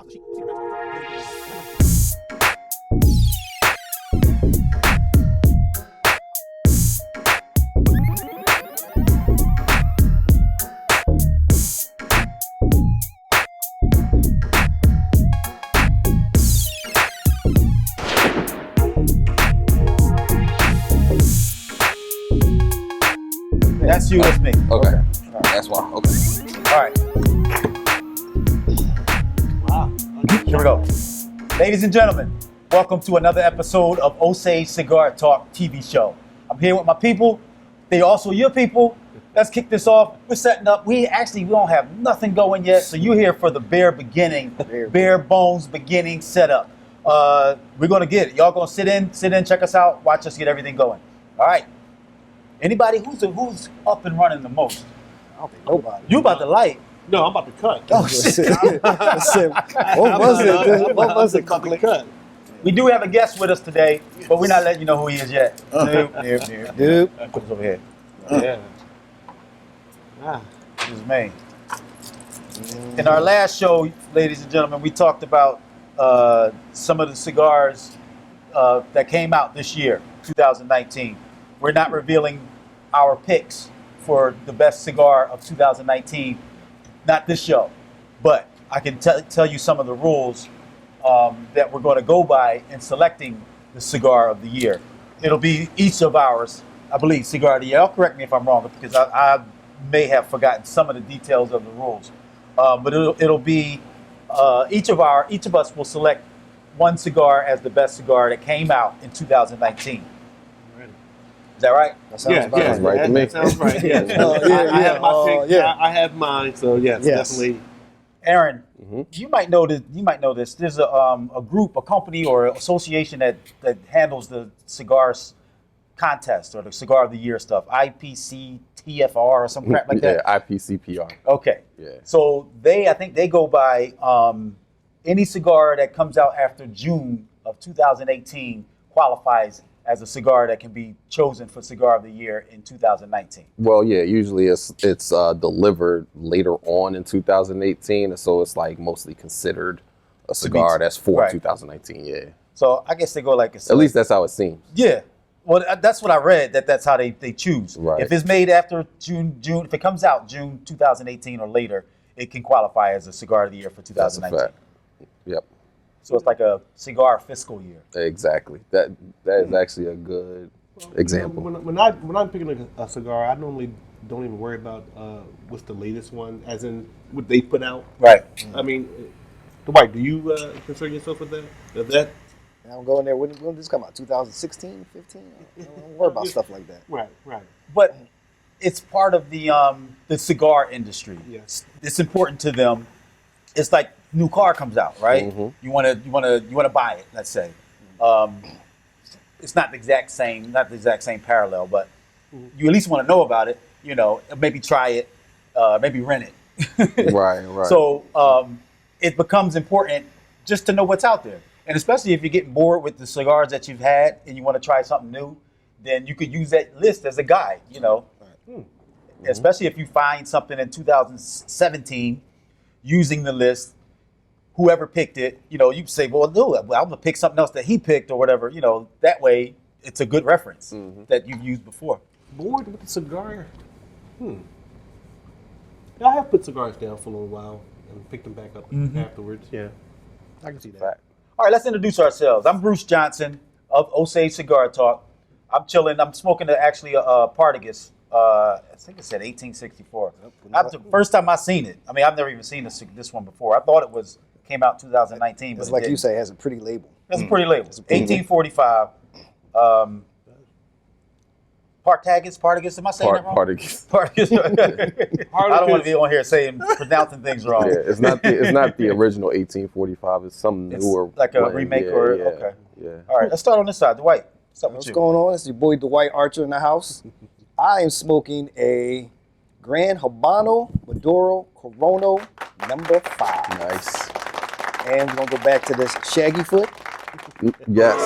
That's you, that's me. Okay. Right. That's why. Okay. All right. Wow. Here we go. Ladies and gentlemen, welcome to another episode of Osaje Cigar Talk TV show. I'm here with my people. They're also your people. Let's kick this off. We're setting up. We don't have nothing going yet, so you're here for the bare beginning, bare bones beginning setup. We're gonna get it. Y'all gonna sit in, check us out, watch us get everything going. All right. Anybody who's up and running the most? I don't think nobody. You about to light? No, I'm about to cut. Oh shit! What was it? Cut. We do have a guest with us today, but we're not letting you know who he is yet. Dude. Put this over here. Yeah. Ah. This is me. In our last show, ladies and gentlemen, we talked about some of the cigars that came out this year, 2019. We're not revealing our picks for the best cigar of 2019, not this show, but I can tell you some of the rules that we're going to go by in selecting the cigar of the year. It'll be each of ours, I believe, cigar of the year. Y'all correct me if I'm wrong, because I may have forgotten some of the details of the rules. But it'll be each of us will select one cigar as the best cigar that came out in 2019. Is that right? That sounds right to me. That sounds right. Yes. I have my pick. I have mine. So yes, definitely. Aaron, you might know this. There's a group, a company, or association that handles the cigars contest or the cigar of the year stuff. IPC TFR or some crap like that. Yeah, IPCPR. Okay. Yeah. So I think they go by any cigar that comes out after June of 2018 qualifies as a cigar that can be chosen for cigar of the year in 2019. Well, yeah, usually it's delivered later on in 2018, and so it's like mostly considered a cigar that's for 2019. Yeah. So I guess they go like at least that's how it seems. Yeah. Well, that's what I read. That's how they choose. Right. If it's made after June, if it comes out June 2018 or later, it can qualify as a cigar of the year for 2019. That's a fact. Yep. So it's like a cigar fiscal year. Exactly. That is actually a good example. When I'm picking a cigar, I normally don't even worry about what's the latest one, as in what they put out. Right. I mean, Dwight, do you concern yourself with that? I don't go in there. When did this come out? 2016, 15? I don't worry about stuff like that. Right. But it's part of the cigar industry. Yes. It's important to them. It's like new car comes out, right? Mm-hmm. You want to buy it. Let's say it's not the exact same parallel, but you at least want to know about it. You know, maybe try it, maybe rent it. Right. So it becomes important just to know what's out there, and especially if you're getting bored with the cigars that you've had and you want to try something new, then you could use that list as a guide. You know, especially if you find something in 2017 using the list. Whoever picked it, you know, you say, well, no, I'm going to pick something else that he picked or whatever. You know, that way it's a good reference that you've used before. Bored with the cigar? I have put cigars down for a little while and picked them back up afterwards. Yeah, I can see that. All right, let's introduce ourselves. I'm Bruce Johnson of Osaje Cigar Talk. I'm chilling. I'm smoking a Partagas. I think it said 1864. The first time I seen it, I mean, I've never even seen this one before. I thought it came out 2019. It's but like you say, it has a pretty label. That's a pretty label. 1845. Partagas, am I saying that wrong? Partagas. I don't want to be on here pronouncing things wrong. Yeah, it's not the original 1845. It's some newer. Like a remake okay. Yeah. All right, let's start on this side. Dwight, what's going on? It's your boy Dwight Archer in the house. I am smoking a Gran Habano Maduro Corono number 5. Nice. And we're going to go back to this Shaggy Foot. Yes.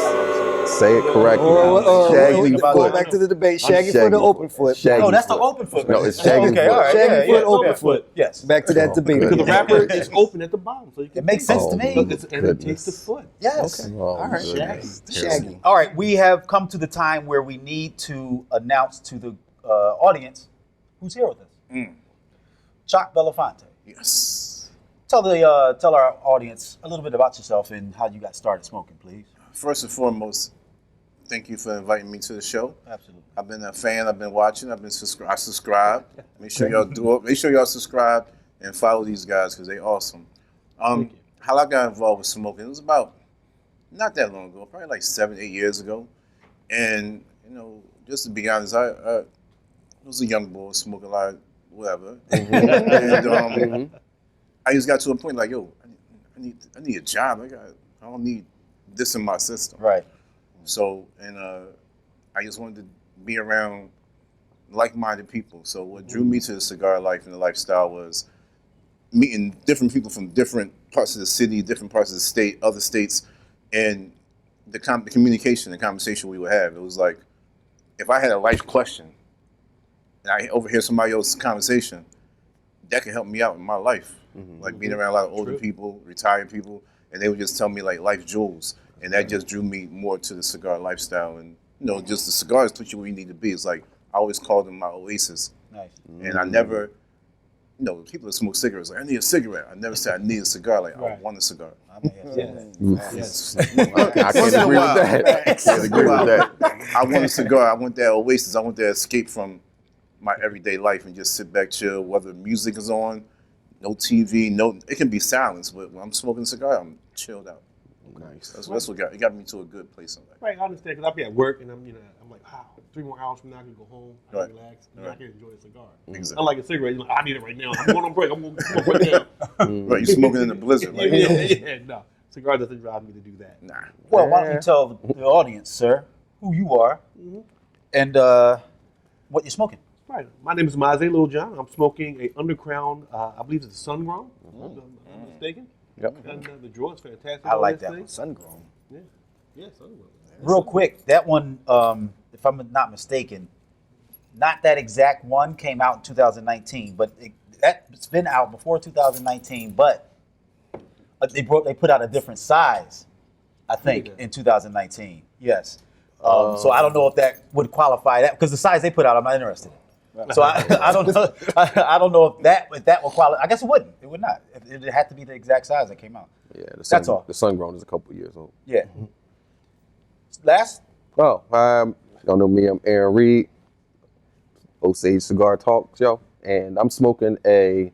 Say it correctly. Shaggy Go foot. back to the debate. Shaggy Shaggy foot or open foot? Shaggy No, that's the foot. open foot. No, it's shaggy Okay, foot. all right. Shaggy Yeah, foot, open yeah. foot. Yes. Back to that debate. Because the goodness. wrapper is open at the bottom, so you can It makes sense to Oh, me. my and it goodness. tastes the foot. Yes. Oh, All right. goodness. Shaggy. All right, we have come to the time where we need to announce to the audience who's here with us. Choc Belafonte. Yes. Tell our audience a little bit about yourself and how you got started smoking, please. First and foremost, thank you for inviting me to the show. Absolutely. I've been a fan. I've been watching. I subscribe. Make sure y'all do it. Make sure y'all subscribe and follow these guys because they awesome. How I got involved with smoking, it was about not that long ago, probably like 7, 8 years ago. And just to be honest, I was a young boy smoking a lot, of whatever. And I just got to a point like, yo, I need a job. I don't need this in my system. Right. So, and I just wanted to be around like-minded people. So what drew me to the cigar life and the lifestyle was meeting different people from different parts of the city, different parts of the state, other states, and the communication, the conversation we would have. It was like, if I had a life question and I overhear somebody else's conversation, that could help me out in my life. Like being around a lot of older people, retired people, and they would just tell me like life jewels. And that just drew me more to the cigar lifestyle. And, just the cigars put you where you need to be. It's like, I always called them my oasis. Nice. And I never, people that smoke cigarettes, like, I need a cigarette. I never said I need a cigar. Like, I want a cigar. I can't agree with that. I can't agree with that. I want a cigar. I want that oasis. I want that escape from my everyday life and just sit back, chill, whether music is on, no TV, it can be silence, but when I'm smoking a cigar, I'm chilled out. Nice. That's what got me to a good place in life. Right, I understand, because I'll be at work and I'm like, wow, 3 more hours from now I can go home, I can relax, and I can enjoy a cigar. Exactly. Unlike a cigarette, you're like, I need it right now. I'm going on break. I'm going to break down. Right, you smoking in the blizzard. Like, No, cigar doesn't drive me to do that. Nah. Well, why don't you tell the audience, sir, who you are and what you're smoking? Right. My name is Mizzay Littlejohn. I'm smoking a Undercrown, I believe it's a Sun Grown, if I'm not mistaken. Yep. And the draw is fantastic. I like this that thing. one. Sun grown. Yeah, Sun Grown. Real quick, that one, if I'm not mistaken, not that exact one came out in 2019, but it's been out before 2019. But they put out a different size, I think, in 2019. Yes. So I don't know if that would qualify that because the size they put out, I'm not interested in. So I don't know. I don't know if that will qualify. I guess it wouldn't. It would not. It had to be the exact size that came out. Yeah, That's all. The Sun Grown is a couple years old. Yeah. Last. Oh, y'all know me. I'm Aaron Reid, Osaje Cigar Talk Show, and I'm smoking a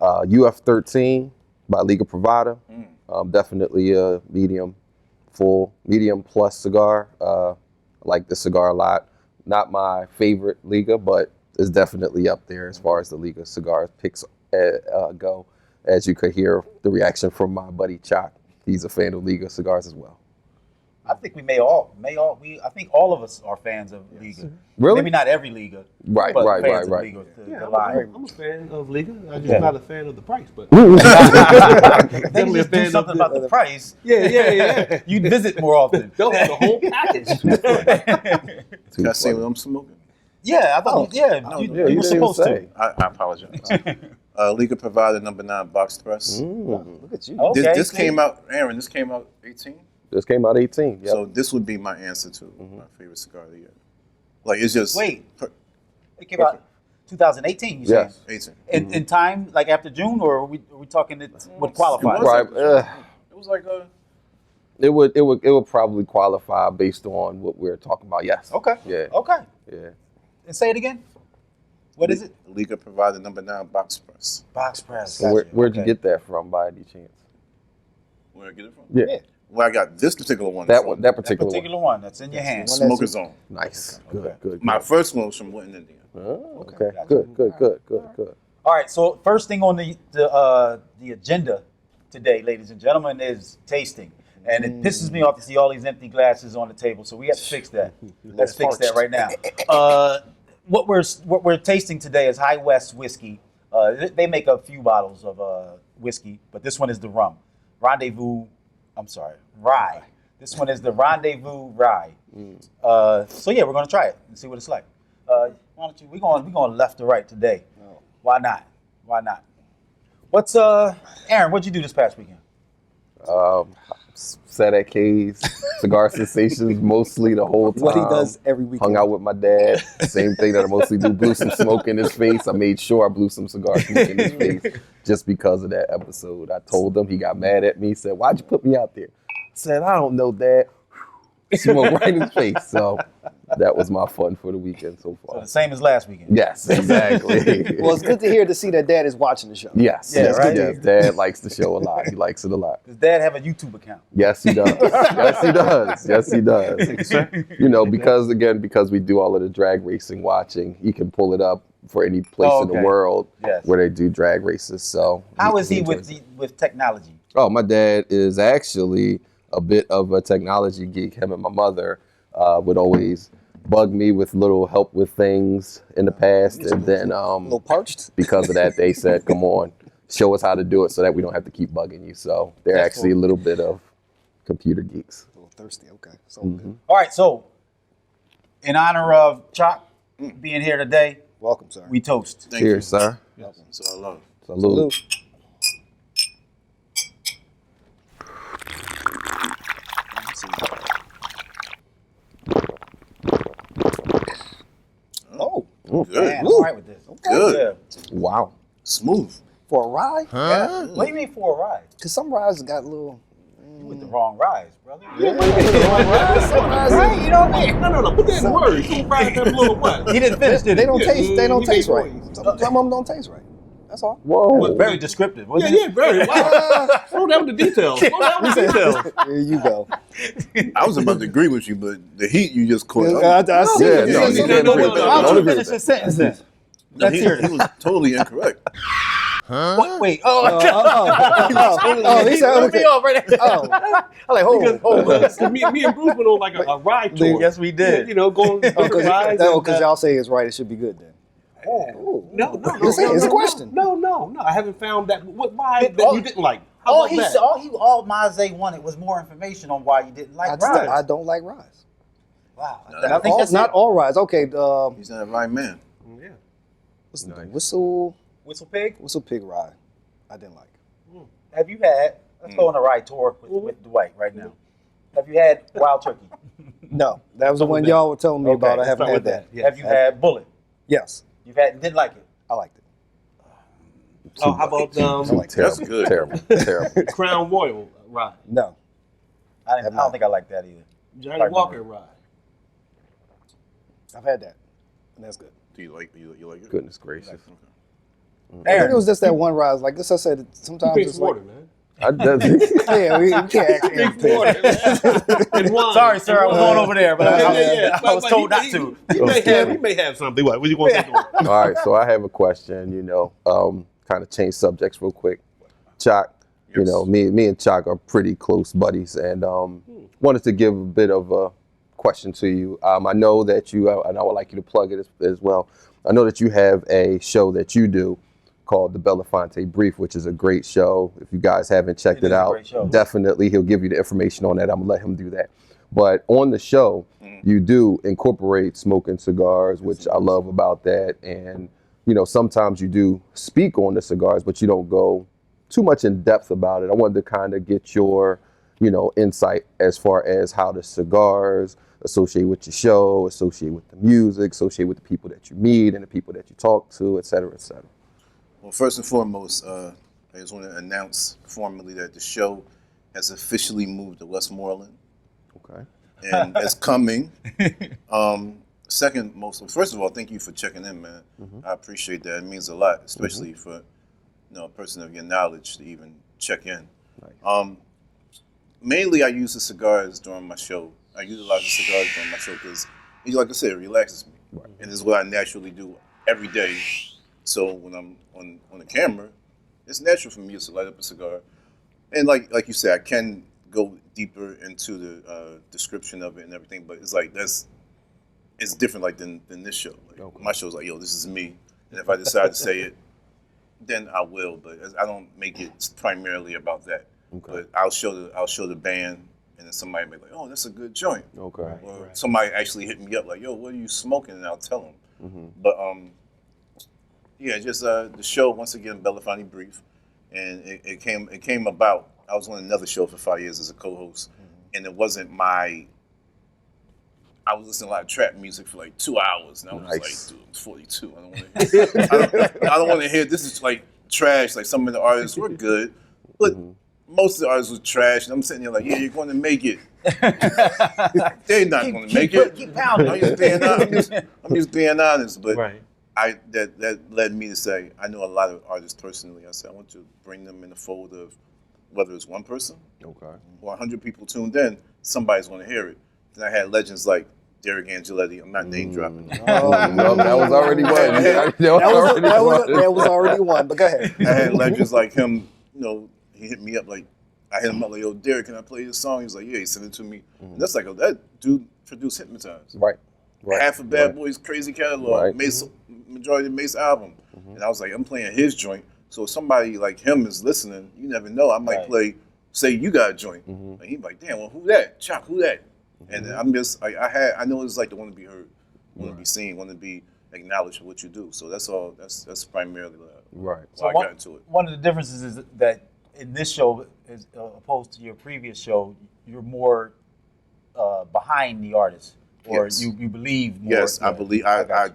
UF13 by Legal Provider. Definitely a medium plus cigar. I like this cigar a lot. Not my favorite Liga, but it's definitely up there as far as the Liga cigar picks go. As you could hear the reaction from my buddy Choc. He's a fan of Liga cigars as well. I think I think all of us are fans of Liga. Really? Maybe not every Liga. Right. But fans of Liga, Yeah, the line. I'm a fan of Liga. I'm just not a fan of the price, but They can definitely a just do fan something of about the price. yeah. You'd visit more often. The whole package. Can I say what I'm smoking? Yeah, I thought. You were supposed to. I apologize. Liga Provider number 9 box press. Look at you. Okay, This see? came out, Aaron, this came out 18? This came out 18. Yep. So this would be my answer to my favorite cigar of the year. Like, it's just... Wait. It came out 2018. You Yes. saying? 18. In time, like after June, or are we talking it would qualify? It was Right. It was like It would probably qualify based on what we're talking about. Yes. Okay. Yeah. Okay. Yeah. And say it again. What is it? Liga Provider number 9 box press. Box press. So where'd you get that from, by any chance? Where I get it from? Yeah. Well, I got this particular one. That from one. That That particular, particular one that's in your hands. Smoker Zone. one. Nice. Good. Good. My first one was from Winton, Indiana. Oh, okay. Gotcha. Good. All right. So first thing on the agenda today, ladies and gentlemen, is tasting, and it pisses me off to see all these empty glasses on the table. So we have to fix that. Let's fix that right now. What we're tasting today is High West whiskey. They make a few bottles of whiskey, but this one is the rum. Rye This one is the Rendezvous Rye. So yeah, we're gonna try it and see what it's like. Why don't you? We're going left to right today. Oh. Why not? Why not? What's Aaron? What'd you do this past weekend? Sat at K's, Cigar Sensations mostly the whole time. What he does every weekend. Hung out with my dad. Same thing that I mostly do. Blew some smoke in his face. I made sure I blew some cigar smoke in his face just because of that episode. I told him. He got mad at me. Said, "Why'd you put me out there?" I said, "I don't know, Dad." Smoke right in his face. So that was my fun for the weekend so So far. the same as last weekend. Yes, exactly. Well, it's good to see that Dad is watching the show. Yes, Yeah, yes, right? yes. Dad likes the show a lot. He likes it a lot. Does Dad have a YouTube account? Yes, he does. Yes, he does. Yes, he does. You know, because we do all of the drag racing watching, he can pull it up for any place in the okay. world Yes. where they do drag races. So How is he enjoys it. with technology? Oh, my dad is actually a bit of a technology geek. Him and my mother would always bug me with little help with things in the past, and then A little parched. because of that, they said, "Come on, show us how to do it, so that we don't have to keep bugging you." So they're That's actually cool. a little bit of computer geeks. A little thirsty. Okay. So Mm-hmm. good. All right, so in honor of Choc being here today, Welcome, sir. we toast. Thank Cheers, you. sir. So I love. Salute. Salute. Oh, Good. Man, I'm all right with this. Good. Yeah. Wow. Smooth. for a ride? Yeah. What do you mean for a ride? Because some rides got a little. You with the wrong rides, brother. Some rides, Right? You know what I mean? No. Put that in words. Some fries have a little what? He didn't finish, did they he? don't taste. They don't he taste made right. noise. Some of them don't taste right. That's all. Whoa. Very descriptive, wasn't Yeah, very. Wow. Slow down with the details. Slow down with the details. There you go. I was about to agree with you, but the heat you just caught. I see. Yeah, it. no, you can't agree with that. Why Don't don't you agree finish with the sentence then? No, Let's hear he it. was totally incorrect. What? Wait. Oh, He said, threw okay. me off right there. Oh, I'm like, hold on. Because me and Bruce went on like a ride tour. Yes, we did. You know, going different rides. because y'all say it's right, it should be good then. No. It's a question. No. I haven't found that. What ride that you didn't like? How All about that? all Mizzay wanted was more information on why you didn't like rides. I don't like rides. Wow. No, I think that's Not it. all rides. Okay, He's not a right man. Yeah. what's Nice. the whistle Whistle Pig. pig ride? I didn't like. Have you had? Let's go on a ride tour with Dwight right now. Have you had Wild Turkey? No, that was the one y'all were telling me about. I let's haven't start had with that. Yeah. Have you had Bullet? Yes, You've had didn't like it. I liked it. Oh, how about That's Terrible. good. Terrible. Crown Royal ride? No, I don't think I like that either. Johnny Pardon Walker me. ride? I've had that, and that's good. Do you like it? Goodness gracious. I think it was just that one ride. Like this, I said sometimes Drinks it's like, water, man. yeah, we can't ask Aaron. Drinks water, man. And wine. Sorry, sir. I was going over there, but Yeah. I was told not to. He may have something. What you want to say? All right, so I have a question, kind of change subjects real quick. Choc, Yes. me and Choc are pretty close buddies, and wanted to give a bit of a question to you. I know that you, and I would like you to plug it as well. I know that you have a show that you do called the Belafonte Brief, which is a great show. If you guys haven't checked It is it a out, great show. definitely he'll give you the information on that. I'm gonna let him do that. But on the show, you do incorporate smoking cigars, which I love about that. And, sometimes you do speak on the cigars, but you don't go too much in depth about it. I wanted to kind of get your, insight as far as how the cigars associate with your show, associate with the music, associate with the people that you meet and the people that you talk to, et cetera, et cetera. Well, first and foremost, I just want to announce formally that the show has officially moved to Westmoreland, Okay. and it's coming. First of all, thank you for checking in, man. I appreciate that. It means a lot, especially for a person of your knowledge to even check in. Nice. Mainly, I use the cigars during my show. I utilize the cigars during my show because, like I said, it relaxes me, and this is what I naturally do every day. So when I'm on the camera, it's natural for me just to light up a cigar, and like you said, I can go deeper into the description of it and everything, but it's different like than this show. Like, my show's like, yo, this is me, and if I decide to say it, then I will. But I don't make it primarily about that. Okay. But I'll show the band and then somebody may be like, oh, that's a good joint. Okay. Or somebody actually hit me up like, yo, what are you smoking? And I'll tell them. Mm-hmm. But yeah, just the show once again, Belafonte Brief, and it came about. I was on another show for 5 years as a co-host, and it wasn't my. I was listening to a lot of trap music for like 2 hours, and I was Nice. like, dude, I'm 42. I don't want to. I don't want to hear this is like trash. Like some of the artists were good, but most of the artists were trash. And I'm sitting there like, yeah, you're going to make it. They're not going to make it. Keep pounding. I'm just being honest, but Right. that led me to say I know a lot of artists personally. I said I want to bring them in the fold of whether it's one person Okay. or 100 people tuned in, somebody's going to hear it. Then I had legends like Derek Angeletti. I'm not name dropping. Oh, No, that was already one. That was already one. But go ahead. I had legends like him. You know, he hit me up like I hit him up like, "Yo, Derek, can I play this song?" He's like, "Yeah." He sent it to me. And that's like, that dude produced Hypnotize. Right. Right. Half of Bad Boy's crazy catalog, Right. Mace, majority of Mace album. And I was like, I'm playing his joint. So if somebody like him is listening, you never know. I might play, say you got a joint. And he's like, damn, well, who that? Choc, who that? And I'm just, I know it's like to want to be heard, want to be seen, want to be acknowledged for what you do. So that's all, that's primarily Right. why I got into it. One of the differences is that in this show, as opposed to your previous show, you're more behind the artist, or Yes. you believe more. Yes, I believe, I got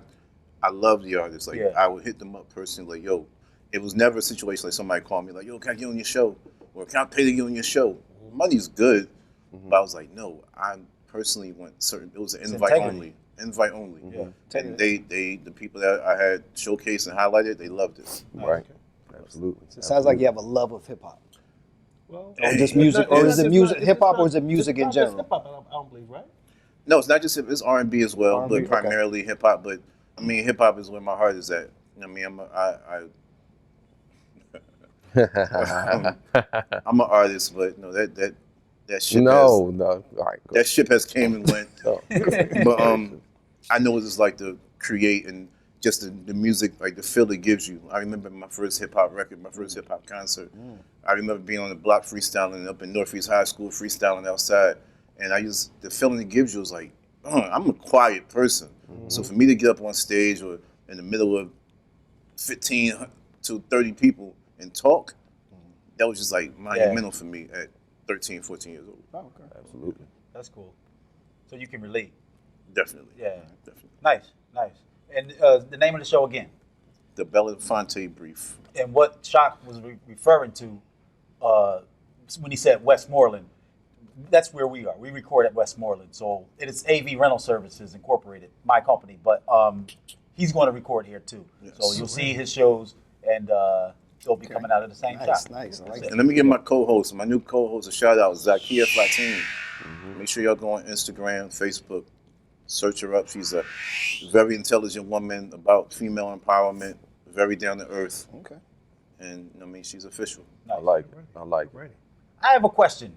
love the artists. Like, Yeah. I would hit them up personally, like, yo, it was never a situation like somebody called me like, yo, can I get on your show? Or can I pay to get on your show? Money's good, but I was like, no, I personally went certain, it was an invite integrity. only. Yeah. And the people that I had showcased and highlighted, they loved it. Right. Absolutely. It sounds like you have a love of hip hop. Well, Or just music, or is it music, hip hop, or is it music in general? Hip hop, I don't believe, right? No, it's not just hip, it's R&B as well, R&B, but primarily hip hop. But I mean, hip hop is where my heart is at. I mean, I'm an artist, but no, that ship No. All right. Go. that ship has came and went. Oh. But I know what it's like to create and just the music, like the feel it gives you. I remember my first hip hop record, my first hip hop concert. I remember being on the block freestyling up in Northeast High School, freestyling outside, and the feeling it gives you is like, I'm a quiet person. So for me to get up on stage or in the middle of 15 to 30 people and talk, that was just like monumental for me at 13, 14 years old. Oh, okay. Absolutely. That's cool. So you can relate. Definitely. Yeah. Definitely. Nice. And the name of the show again, The Belafonte Brief. and what Choc was referring to when he said Westmoreland. That's where we are. We record at Westmoreland. So it is AV Rental Services Incorporated, my company. But he's going to record here too. Yes. So you'll see his shows, and they'll be coming out of the same shop. Nice. I like And that. let me give my co-host, my new co-host, a shout out, Zakia Flatine. Make sure y'all go on Instagram, Facebook, search her up. She's a very intelligent woman about female empowerment, very down to earth, Okay. and I mean she's official. I like it. I like it. Ready. I have a question,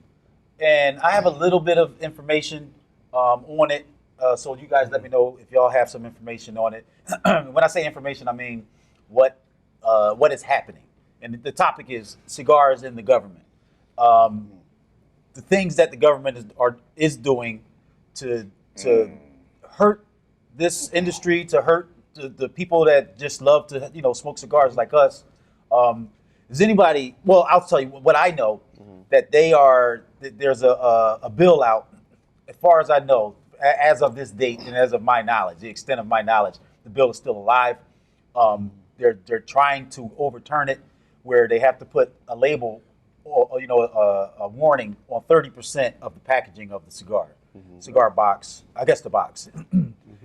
and I have a little bit of information on it. So you guys let me know if y'all have some information on it. When I say information, I mean what is happening. And the topic is cigars in the government. The things that the government is doing to hurt this industry, to hurt the people that just love to smoke cigars like us. Is anybody? Well, I'll tell you what I know. That there's a bill out. As far as I know, as of this date and as of my knowledge, the extent of my knowledge, the bill is still alive. They're trying to overturn it, where they have to put a label or a warning on 30% of the packaging of the cigar box. I guess the box,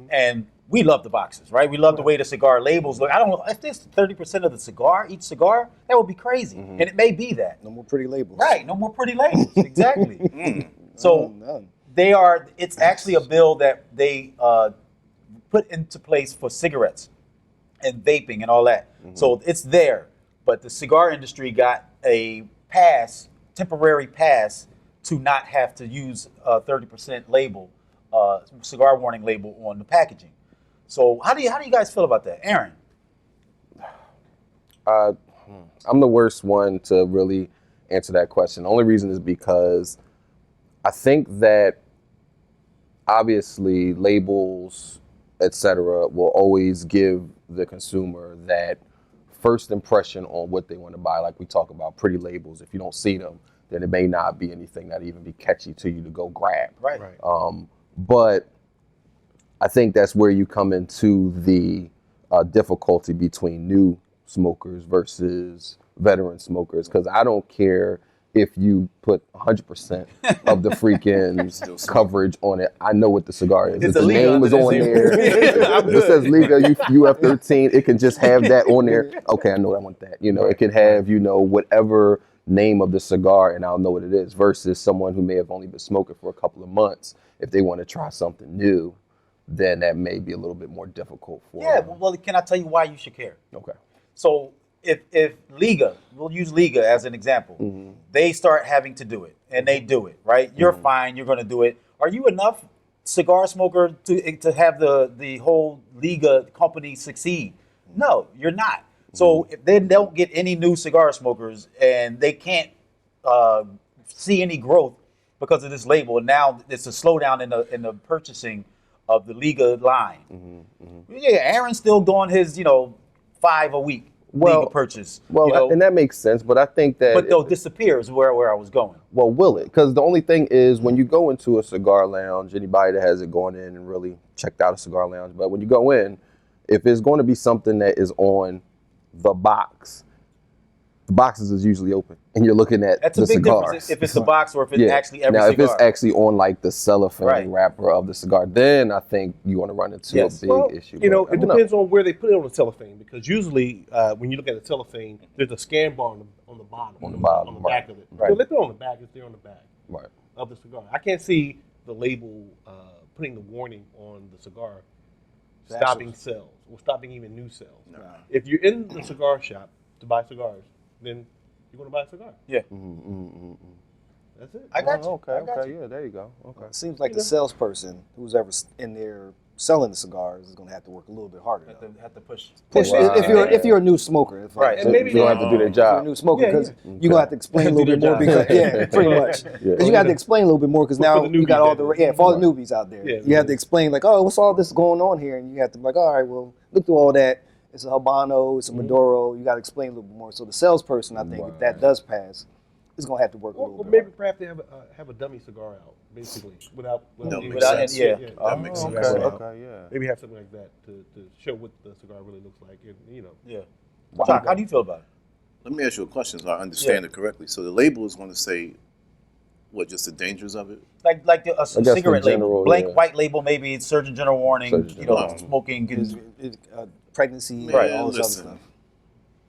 and we love the boxes, right? We love the way the cigar labels look. I don't know if this 30% of the cigar, each cigar, that would be crazy, and it may be that. No more pretty labels. Right, no more pretty labels. Exactly. So None. it's actually a bill that they put into place for cigarettes and vaping and all that. So it's there, but the cigar industry got a temporary pass to not have to use a 30% label, cigar warning label on the packaging. So how do you guys feel about that, Aaron? I'm the worst one to really answer that question. The only reason is because I think that obviously labels, etc., will always give the consumer that first impression on what they want to buy. Like we talk about pretty labels. If you don't see them, then it may not be anything that even be catchy to you to go grab. Right. But I think that's where you come into the difficulty between new smokers versus veteran smokers, because I don't care if you put 100% of the freaking coverage on it. I know what the cigar is. It's If a the Liga name is under on this there, if it says Liga UF13, it can just have that on there. Okay, I know I want that. You know, it could have, you know, whatever name of the cigar, and I'll know what it is, versus someone who may have only been smoking for a couple of months. If they want to try something new, then that may be a little bit more difficult for Yeah, them. well, can I tell you why you should care? Okay. So if Liga, we'll use Liga as an example, they start having to do it, and they do it, right? You're fine, you're going to do it. Are you enough cigar smoker to have the whole Liga company succeed? No, you're not. So if they don't get any new cigar smokers, and they can't see any growth because of this label, and now it's a slowdown in the purchasing of the Liga line. Yeah, Aaron's still doing his 5 a week Liga purchase. Well, and that makes sense, but I think that... But they'll disappear is where I was going. Well, will it? Because the only thing is, when you go into a cigar lounge, anybody that hasn't gone in and really checked out a cigar lounge, but when you go in, if it's going to be something that is on the box, the boxes is usually open, and you're looking at That's the a big cigars. difference if it's the box or if it's actually every now, cigar. if it's actually on like the cellophane Right. wrapper of the cigar, then I think you want to run into a big issue. You know, But I it don't depends on where they put it on the cellophane, because usually when you look at the cellophane, there's a scan bar on the bottom. On the bottom, on the back right. of it. Right. So they put it on the back, it's there on the back Right. of the cigar. I can't see the label putting the warning on the cigar stopping sales or stopping even new sales. No. If you're in the cigar shop to buy cigars, then you're going to buy a cigar. Yeah. That's it. I got you. Okay, I got okay, you. yeah, there you go. Okay. It seems like the salesperson, who's ever in there selling the cigars, is going to have to work a little bit harder. Have to push. If you're a new smoker, Right. And maybe you don't have to do their if you're a job. new smoker, Yeah, because yeah. you're gonna have to explain a little bit Do more. their Because pretty much, because you got to explain a little bit more. Because For now the you got all newbies, the for all the newbies out there, Yeah. you have to explain like, oh, what's all this going on here, and you have to be like, all right, well, look through all that. It's a Habano, it's a Maduro. You got to explain a little bit more. So the salesperson, I think, if that does pass, is gonna have to work a Or little bit. maybe perhaps they have a dummy cigar out, basically, without No, any- makes sense. yeah. That makes sense. Okay, Yeah. okay, yeah. Maybe have something like that to show what the cigar really looks like, and Yeah. Choc, how do you feel about it? Let me ask you a question so I understand it correctly. So the label is going to say, what, just the dangers of it? Like a the cigarette label, general, blank yeah. white label, maybe it's Surgeon General warning. Surgeon General. Smoking can. Pregnancy, Man, all this other listen, stuff.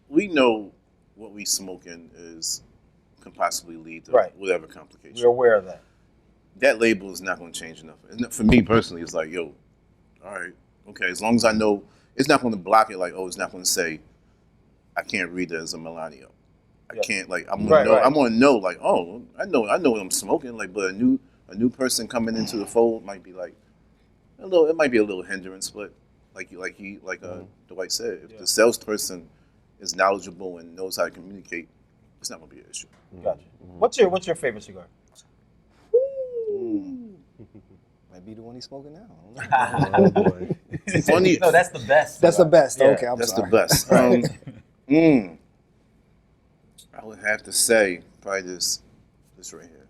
we know what we smoking can possibly lead to Right. whatever complication. We're aware of that. That label is not going to change enough. For me personally, it's like, yo, all right, okay, as long as I know, it's not going to block it like, oh, it's not going to say, I can't read it as a Millennial. I can't, like, I'm going to know, Right. I'm going to know, like, oh, I know what I'm smoking, like, but a new person coming into the fold might be like, it might be a little hindrance, but like Dwight said, if the salesperson is knowledgeable and knows how to communicate, it's not going to be an issue. Gotcha. What's your favorite cigar? Might be the one he's smoking now. I don't know. Oh boy. Funny, No, that's the best. That's the cigar. best. Yeah, Okay, I'm that's sorry. the best. I would have to say probably this right here.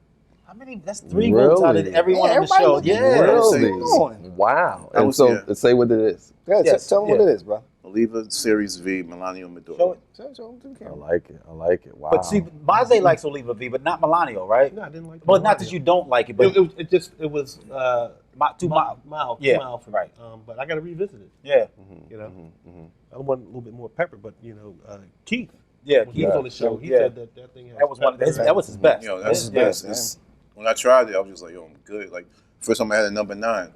How many? That's 3 votes out of Really? everyone on the everybody show. looking Yeah. Really? What's going on? Wow. That And was- so, yeah. say what it is. Yeah, Yes, tell them what yeah. it is, bro. Oliva Series V Millennial Maduro. Show it. Show them to the I camera. like it. I like it. Wow. But see, Mizzay likes Oliva V, but not Millennial, right? No, I didn't like. Well, not that you don't like it, but It was too mild. mild, Yeah, too mild for me. right. But I got to revisit it. Yeah. You know, I want a little bit more pepper, but Keith. Yeah, When he was on the show, he yeah. said that thing. That was one of that was his best. You know, that's Yeah. that's it's, when I tried it, I was just like, yo, I'm good. Like first time I had a number 9,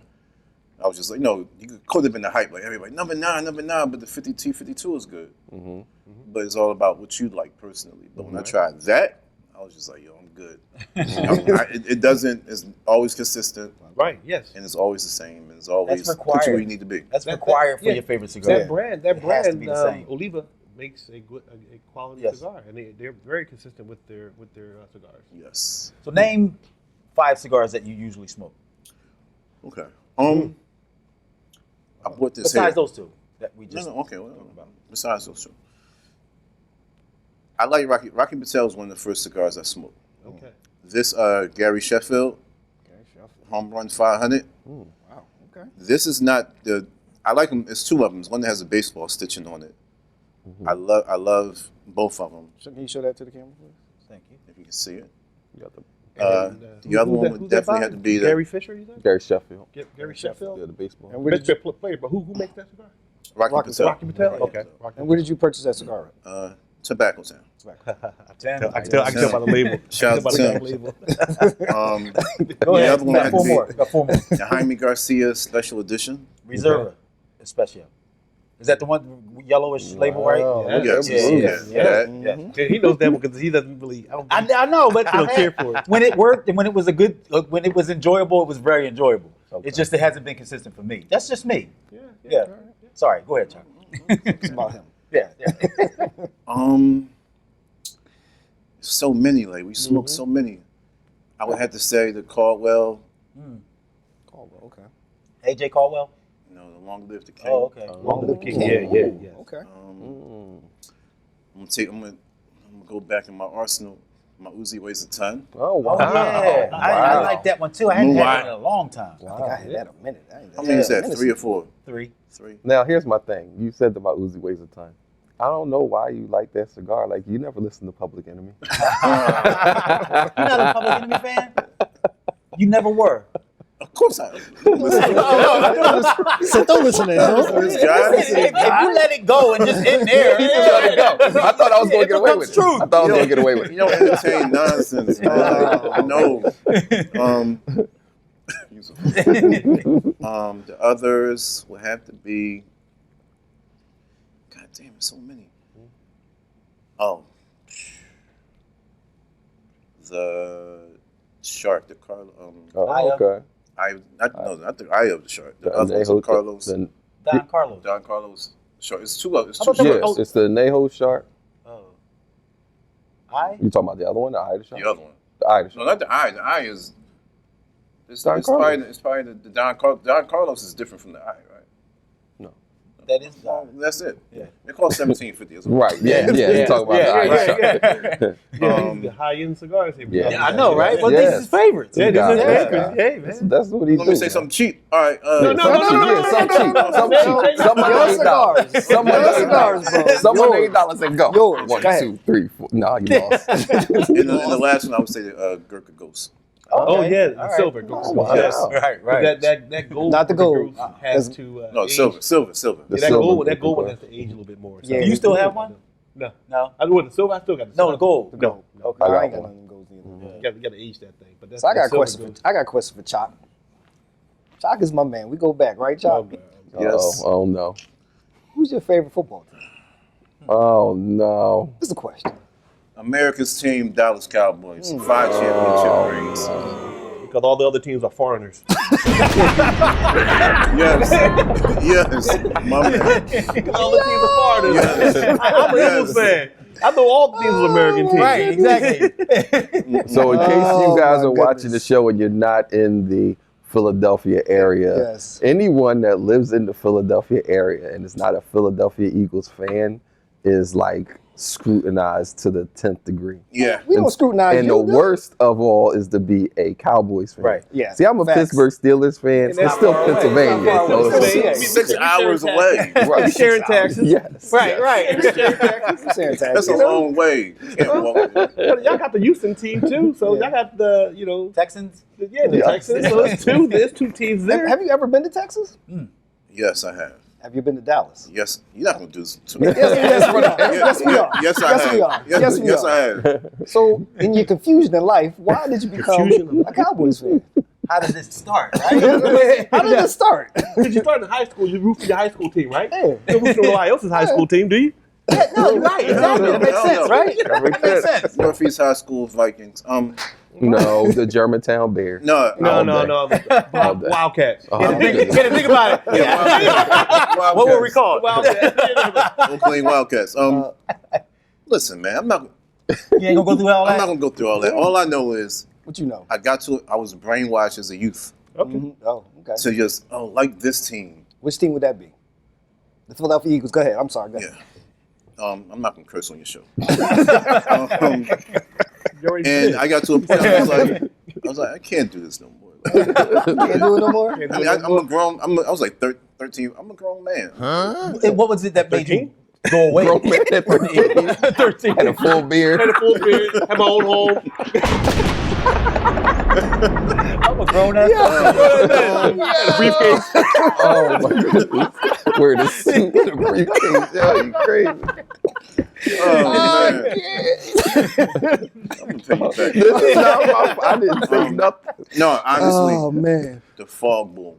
I was just like, you could have been the hype, like everybody number 9, but the 52 is good. But it's all about what you like personally. But when I tried that, I was just like, yo, I'm good. It's always consistent, Right. Yes. and it's always the same, and it's always That's put you where required. you need to be. That's That- required for yeah. your favorite cigar. That brand, It has to be the same. Oliva makes a quality Yes. cigar, and they're very consistent with their cigars. Yes. So name 5 cigars that you usually smoke. Okay. I bought this Besides here. those two that we just Okay. Well, talked about. besides those two, I like Rocky Patel is one of the first cigars I smoked. Okay. This Gary Sheffield Home Run 500. Wow. Okay. This is not the. I like them. It's 2 of them. There's one that has a baseball stitching on it. I love both of them. Can you show that to the camera, please? Thank you. If you can see it. You got the The other one would definitely have to be the Gary Fisher, you said? Gary Sheffield. Gary Sheffield? Yeah, the baseball. And where did you, Player, but who makes that cigar? Rocky Patel. Rocky Patel? Okay. and where did you purchase that cigar at? Tobacco Town. I can tell by the label. Shout out I to can tell by the Tim. label. Go The ahead. other one Got had 4 to be more. Got 4 more. the Jaime Garcia Special Edition. Reserva Especial. Is that the one yellowish label, right? Wow. Yeah. Yes, Yeah. yeah. He knows that one because he doesn't really. I know, but I don't I've care had- for it. when it worked and when it was when it was enjoyable, it was very enjoyable. It just hasn't been consistent for me. That's just me. Yeah. Sorry. Go ahead, Chuck. It's about him. Yeah. So many, like we smoked so many. I would have to say the Caldwell. Caldwell, okay. AJ Caldwell. You know, the Long Live the King. Oh, okay. Long Live King. Yeah. Okay. I'm gonna go back in my arsenal. My Uzi weighs a ton. Oh, wow. Oh yeah, I like that one too. I hadn't had it in a long time. I think I had that a minute. How many is that? 3 or 4? 3. 3. Now, here's my thing. You said about Uzi weighs a ton. I don't know why you like that cigar. Like, you never listen to Public Enemy. You're not a Public Enemy fan. You never were. Of course I am. So don't listen to him. This guy. If you let it go and just in there, I thought I was going to get away with it. Truth. I thought I was going to get away with You it. don't entertain nonsense, man. No. The others will have to be. God damn, so many. Oh. The shark, the Carlo. Oh, okay. Not the eye of the shark. The other one's Carlos. Don Carlos. Don Carlos shark. It's 2 of it's How 2 about sharks. Yes, it's the Neho shark. Oh. I. You talking about the other one, the eye of the shark? The other one. The eye of the No, shark. not the eye. The eye is. It's Don Carlos. probably the Don Carlos. Don Carlos is different from the eye, right? That is. Well, that's it. Yeah. They call it 1750 as well. Right, yeah. You talking about the eye of the shark. Yeah, the high-end cigars. Yeah. I know, right? Well, Yes. these is favorites. Yeah, God, this is yeah. favorites. Hey, man. That's what he Let do. me say something cheap. All right. Some cheap. Some Your cigars. Some Your cigars, bro. Some Yours. $8 and go. Yours. 1, Go ahead. 2, 3, 4. No, you lost. in the last one, I would say the Gurkha Ghost. Oh, yeah, the All right. silver. wow. Yes. Right. That gold. Not the gold. Has to. No, age. silver. The Yeah, silver. that gold one has to age a little bit more. Yeah. Do you still have one? No. No. I want the silver. I still got the No, silver. the gold. No. Okay. I ain't got nothing goes either. You got to age that thing. But that's, So I got a that silver question. I got a question for Choc. Choc is my man. We go back, right, Choc? goes- Yes. Oh no. Who's your favorite football team? Oh no. This is a question. America's team, Dallas Cowboys. 5 championship rings. Because all the other teams are foreigners. Yes. Yes. My man. Because all the teams are foreigners. Yes. I'm an Eagles fan. I know all the teams are American teams. Right. Exactly. So in case Oh, you guys my are watching the goodness. show and you're not in the Philadelphia area, Yes. anyone that lives in the Philadelphia area and is not a Philadelphia Eagles fan is like scrutinized to the 10th degree. Yeah. We don't scrutinize And you, the do we? worst of all is to be a Cowboys fan. Right. Yeah. See, I'm a Facts. Pittsburgh Steelers fan. And It's that's still far away. Pennsylvania. It's not far away. so It's it's- still- 6 hours away. Right. We sharing taxes. Yes. Right. Right. I'm saying That's a taxes. long way. You can't walk. Y'all got the Houston team too, so y'all got the Texans. the Yeah. Texans. So there's two teams there. Have you ever been to Texas? Yes, I have. Have you been to Dallas? Yes. You're not going to do this to me. Yes, we are. Yes, we are. Yes, I Yes, have. we are. Yes, Yes, we yes, are. I have. So, in your confusion in life, why did you become a Cowboys fan? How did this start? How Right. did it start? Because you started in high school, you root for your high school team, right? Yeah. You don't root for nobody else's high school team, do you? No, you're right. Exactly. That makes No, sense, no. right? That makes That makes sense. sense. Northeast High School Vikings. No, the Germantown Bears. No. All day. Wildcats. Oh, Get to think about it. Yeah, What were we called? Wildcats. Oakland Wildcats. Listen, man, I'm not You ain't gonna go through all going that. to go through all that. All I know is What you know? I was brainwashed as a youth Okay. Mm-hmm. Oh, okay. to just like this team. Which team would that be? The Philadelphia Eagles. Go ahead. I'm sorry. Go ahead. Yeah. I'm not gonna curse on your show. You already And did. I got to a point I was like, I can't do this no more. Can't do it no more. I mean, I'm a grown. I was like 13. I'm a grown man. What was it that made you go away? Grown man at 13. Had a full beard. Had a full beard. Had my own home. I'm a grown ass. Had a briefcase. Oh my goodness. Wear the suit with a briefcase. Yo, you crazy. Oh man. I'm gonna take you back. This is not my I didn't say nothing. No, honestly, Oh man. the Fog Bowl.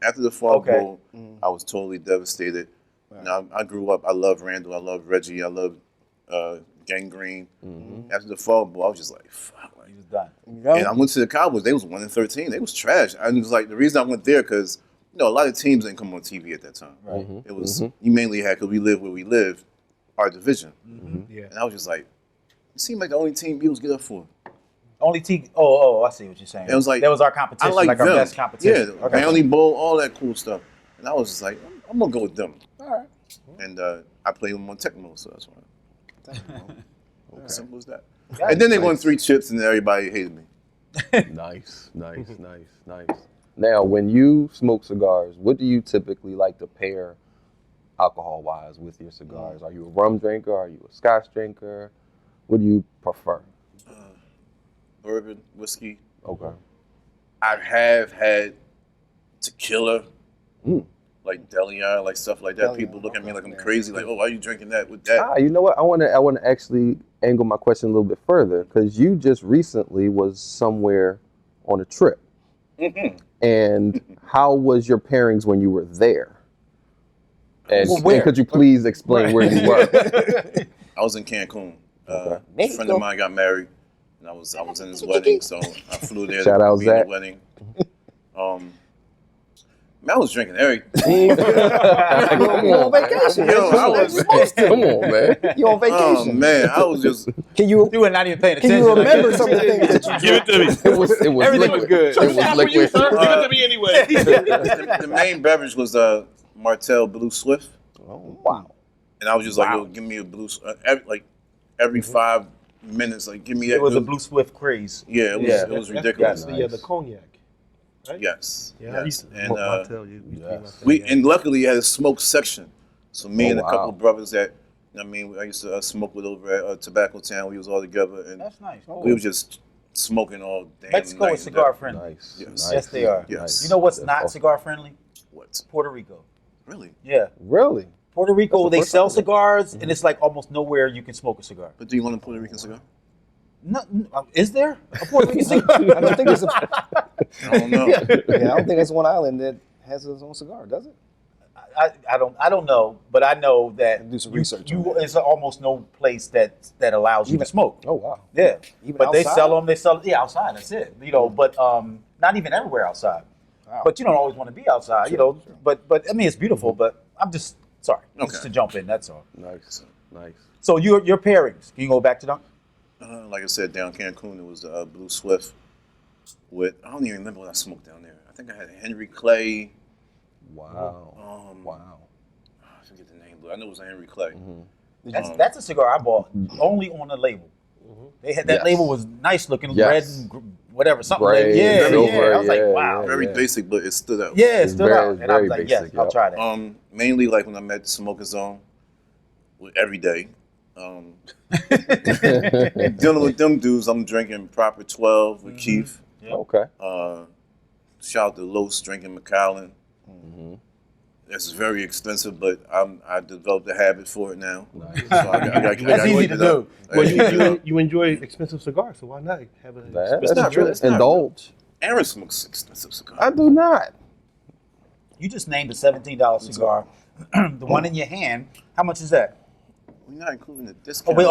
After the Fog Okay. Bowl, I was totally devastated. Now, I grew up. I love Randall. I love Reggie. I love Gang Green. After the Fog Bowl, I was just like, fuck. He was done. And I went to the Cowboys. They was 1-13. They was trash. I was like, the reason I went there because a lot of teams didn't come on TV at that time. Right. It was you mainly had because we live where we live, our division. Yeah. And I was just like, it seemed like the only team Eagles get up for. Only team. Oh, I see what you're saying. It was like that was our I competition, like our them. best competition. Yeah, Bounty Bowl, all that cool stuff. And I was just like, I'm gonna go with them. All right. And I played them on Tecmo, so that's why. Simple as that. Yeah, And then they won 3 chips, and then everybody hated me. Nice. Now, when you smoke cigars, what do you typically like to pair alcohol-wise with your cigars? Are you a rum drinker? Are you a scotch drinker? What do you prefer? Bourbon, whiskey. Okay. I have had tequila, like Delion, like stuff like that. Delion, People look at me like I'm yeah. crazy, like, oh, why are you drinking that with that? You know what? I want to actually angle my question a little bit further because you just recently was somewhere on a trip. And how was your pairings when you were there? And, Well, where? and could you please explain where you were? I was in Cancun. A Mexico. friend of mine got married, and I was in his wedding, so I flew there Shout to out be in the Zach. wedding. Man, I was drinking everything. You on vacation? Yo, I was. Come on, man. You on Oh vacation? man, I was just. Can you You were not even paying can attention. you remember some of the things that you Give it to me. It was Everything liquid. was good. It was Not for you, liquid. sir. Give it to me anyway. The main beverage was Martell Blue Swift, Oh, wow. and I was just like, yo, give me a blue. Every 5 minutes, like, give me that. It was a Blue Swift craze. Yeah, it was. Yeah. It was That's ridiculous. the cognac. Right? Yes. Yeah. Yes. And Yes. and luckily it had a smoke section. So me and a couple wow. of brothers that I used to smoke with over at Tobacco Town. We was all together, and That's nice. we was just smoking all day. Mexico is cigar friendly. Nice. Yes. Nice. Yes, they are. Yes. You know what's That's not awesome. cigar friendly? What? Puerto Rico. Really? Yeah. Really? Puerto Rico, That's the they first sell time. cigars, and it's like almost nowhere you can smoke a cigar. But do you want a Puerto Rican cigar? No, is there a Puerto Rican cigar? I don't think it's I don't know. yeah, I don't think that's one island that has its own cigar, does it? I don't know, but I know that Do some research on that. it's almost no place that allows you to smoke. Oh, wow. Yeah, Even but they outside? sell them. They sell outside. That's it. But not even everywhere outside. Wow. But you don't always want to be outside. Sure. But I mean it's beautiful. But I'm just sorry, just Okay. to jump in. That's all. Nice. Nice. So your pairings. Can you go back to that? Like I said, down Cancun, it was Blue Swift with, I don't even remember what I smoked down there. I think I had Henry Clay. Wow. Wow. I forget the name, but I know it was a Henry Clay. That's a cigar I bought only on the label. They had that Yes. label was nice looking, Yes. red and whatever something. Gray, yeah, silver, I was like, yeah, wow. yeah. Very basic, but it stood out. Yeah, it It's stood very- out, and I was very like, yes, basic, I'll yeah. try that. Mainly like when I'm at the Smoker Zone, every day. Dealing with them dudes, I'm drinking proper 12 with Keith. Okay. Shout out to Los drinking Macallan. That's very expensive, but I developed a habit for it now. Nice. So That's easy to do. Well, you enjoy expensive cigars, so why not have an That's expensive not true. really- it's not Indulge. Aaron smokes expensive cigars. I do not. You just named a $17 cigar. The one in your hand, how much is that? We're not including the Oh, discount. wait,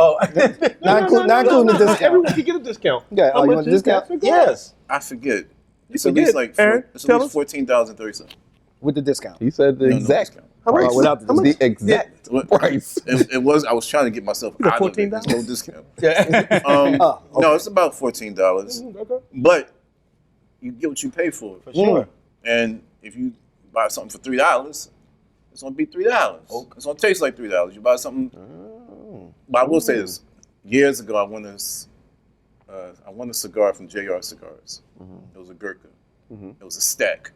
Not including the discount. Everyone can get a discount. Yeah, How you much want a is that discount? cigar? yes. I forget. It's forget, at least like Aaron, it's at tell least us. $14.30. With the discount. He said the No exact. discount. Price. without the the exact price. It was. I was trying to get myself out of it. There's no discount. Yeah. Okay. No, it's about $14, Okay. but you get what you pay for. For sure. And if you buy something for $3, it's gonna be $3. It's gonna taste like $3. You buy something. But I will say this: years ago, I won a cigar from JR Cigars. It was a Gurkha. It was a stack.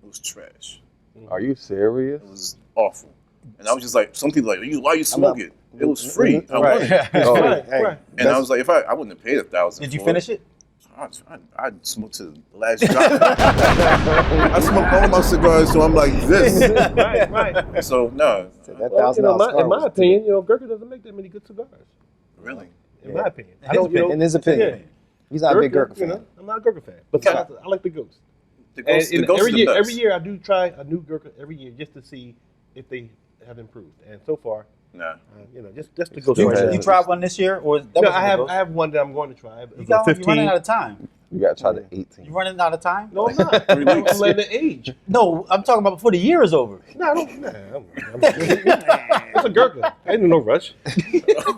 It was trash. Are you serious? It was awful. And I was just like, some people were like, why you smoke it? It was free. I Right. wanted it. Oh, Right. And I was like, if I wouldn't have paid $1,000. Did you finish it? I'd smoke to the last drop. I smoked all my cigars, so I'm like this. Right. So no, That Well, $1,000 in my opinion, Gurkha doesn't make that many good cigars. really. In my opinion, in his opinion, he's not a big Gurkha fan. I'm not a Gurkha fan, but I like the Ghost. The And ghost, the ghost every is the year, best. every year I do try a new Gurkha every year just to see if they have improved. And so far, Nah. just to go. You through had- it. You tried one this year, or that No, wasn't I the have one that I'm going to try. You got one, you're running out of time. You got to try the 18. You running out of time? No, I'm not. I'm letting it age. No, I'm talking about before the year is over. No, I don't. It's a Gurkha. I ain't in no rush.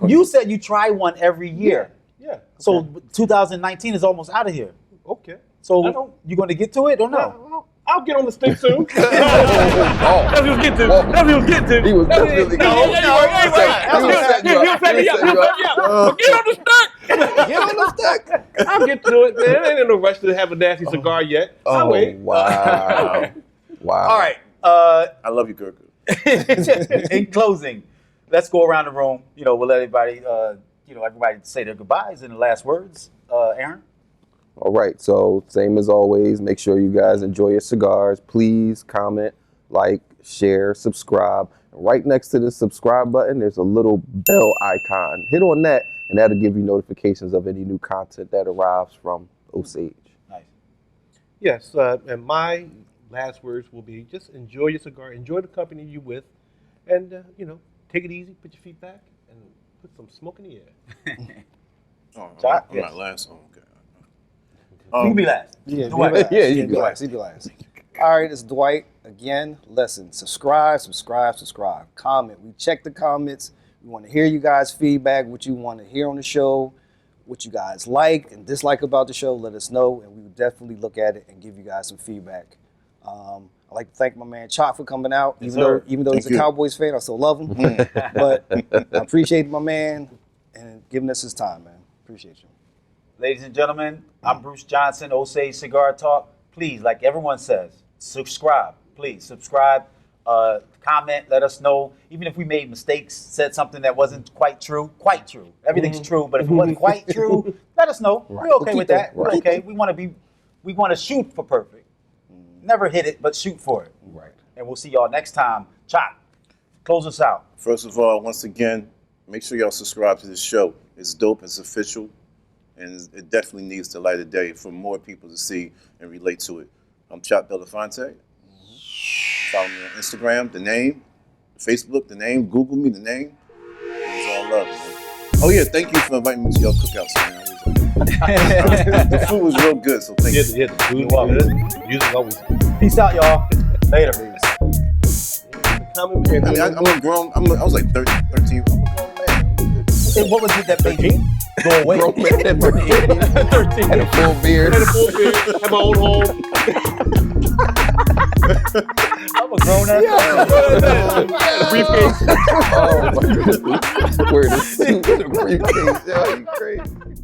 You said you try one every year. Yeah. So 2019 is almost out of here. Okay. So I don't- you going to get to it or no? I'll get on the stick soon. Oh, That's what he was getting to. Whoa. That's what he was getting to. He was definitely No, getting- no, He was setting you up. He'll set me up. He was setting you up. Get on the stick. Get on the stick. I'll get to it, man. I ain't in no rush to have a nasty cigar yet. I'll Oh, wait. wow. Wow. All right. I love you, Gurkha. In closing, let's go around the room. We'll let everybody, everybody say their goodbyes and the last words. Aaron? All right, so same as always, make sure you guys enjoy your cigars. Please comment, like, share, subscribe. Right next to the subscribe button, there's a little bell icon. Hit on that, and that'll give you notifications of any new content that arrives from Osage. Nice. Yes, and my last words will be just enjoy your cigar, enjoy the company you're with, and, take it easy, put your feet back, and put some smoke in the air. Choc? I'm Yes. not last. Oh, okay. You can be last. Yeah, Dwight. be last. Yeah, you Yeah, can be be last. He be last. All right, it's Dwight again. Listen, subscribe. Comment. We check the comments. We want to hear you guys' feedback, what you want to hear on the show, what you guys like and dislike about the show. Let us know, and we will definitely look at it and give you guys some feedback. I'd like to thank my man Choc for coming out. Yes, Even though Thank he's a you. Cowboys fan, I still love him. But I appreciate my man and giving us his time, man. Appreciate you. Ladies and gentlemen, I'm Bruce Johnson, Osage Cigar Talk. Please, like everyone says, subscribe. Please subscribe, comment, let us know. Even if we made mistakes, said something that wasn't quite true. Everything's true, but if it wasn't quite true, let us know. Right. We're okay We'll with keep that. it. We're Right. okay. We want to shoot for perfect. Never hit it, but shoot for it. Right. And we'll see y'all next time. Choc, close us out. First of all, once again, make sure y'all subscribe to this show. It's dope. It's official. And it definitely needs to light a day for more people to see and relate to it. I'm Choc Belafonte. Follow me on Instagram, the name. Facebook, the name. Google me, the name. It's all love, man. Oh, yeah, thank you for inviting me to your cookouts, man. The food was real good, so thank you. Yeah, the food was good. Music always good. Peace out, y'all. Later. Comment, I mean, I'm a grown, I was like 13. I'm a grown man. And what was it that made you go away? Grown man at 13. Had a full beard. Had a full beard, had my own home. I'm a grown ass. Briefcase. Oh, my goodness. Wear the suit and the briefcase. Yeah, you crazy.